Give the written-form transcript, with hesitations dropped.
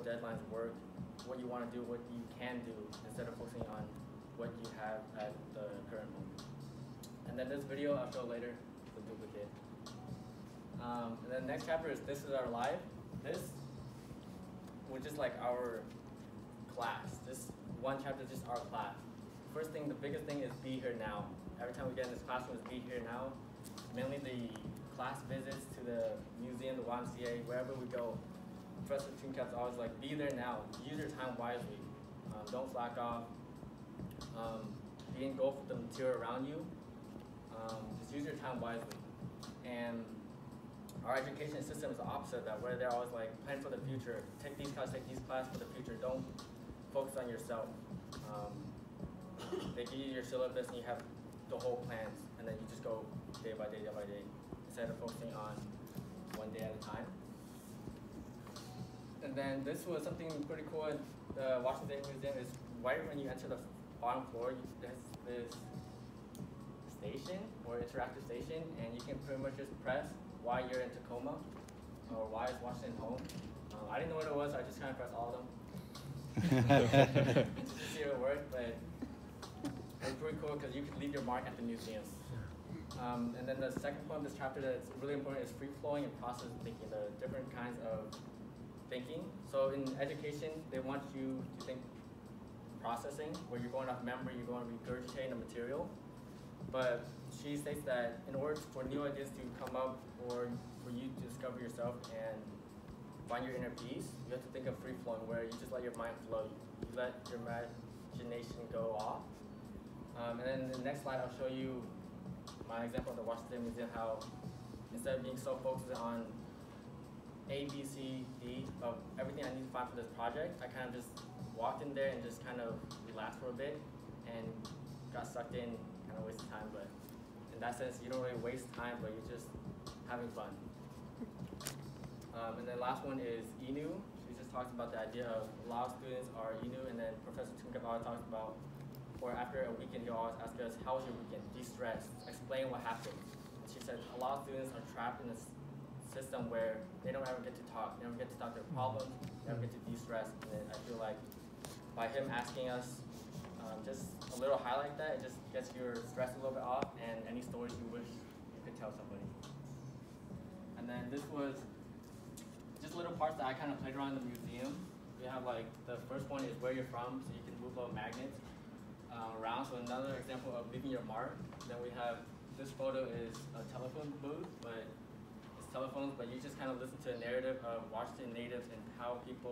deadlines work, what you want to do, what you can do, instead of focusing on what you have at the current moment. And then this video I'll show later, the duplicate. And then the next chapter is This Is Our Life. This, which is like our class. This one chapter is just our class. First thing, the biggest thing is be here now. Every time we get in this classroom is be here now. Mainly the class visits to the museum, the YMCA, wherever we go. Professor Tuncap's always like, be there now. Use your time wisely. Don't slack off. Be engulfed with the material around you. Just use your time wisely. And our education system is the opposite of that, where they're always like, plan for the future. Take these classes for the future. Don't focus on yourself. They give you your syllabus and you have the whole plans, and then you just go day by day, instead of focusing on one day at a time. And then this was something pretty cool at the Washington Museum is right when you enter the bottom floor, there's this station or interactive station, and you can pretty much just press why you're in Tacoma or why is Washington home. I didn't know what it was, so I just kind of pressed all of them. Just to see if it worked, but it was pretty cool because you could leave your mark at the museum. And then the second point of this chapter that's really important is free-flowing and process thinking, the different kinds of thinking. So in education, they want you to think processing, where you're going off memory, you're going to regurgitate the material. But she states that in order for new ideas to come up or for you to discover yourself and find your inner peace, you have to think of free-flowing, where you just let your mind flow. You let your imagination go off. And then in the next slide, I'll show you my example of the Washington Museum, how instead of being so focused on A, B, C, D, of everything I need to find for this project, I kind of just walked in there and just kind of relaxed for a bit and got sucked in, kind of wasted time. But in that sense, you don't really waste time, but you're just having fun. And then last one is EDUC. She just talks about the idea of a lot of students are EDUC, and then Professor Tuncap always talks about, or after a weekend, he'll always ask us, how was your weekend? De-stress, explain what happened. And she said a lot of students are trapped in this system where they don't ever get to talk. They never get to talk their problems, they never get to de-stress. And then I feel like by him asking us just a little highlight that, it just gets your stress a little bit off, and any stories you wish you could tell somebody. And then this was just little parts that I kind of played around in the museum. We have like, the first one is where you're from, so you can move little magnets around. So another example of leaving your mark. Then we have, this photo is a telephone booth, but it's telephones, but you just kind of listen to a narrative of Washington natives and how people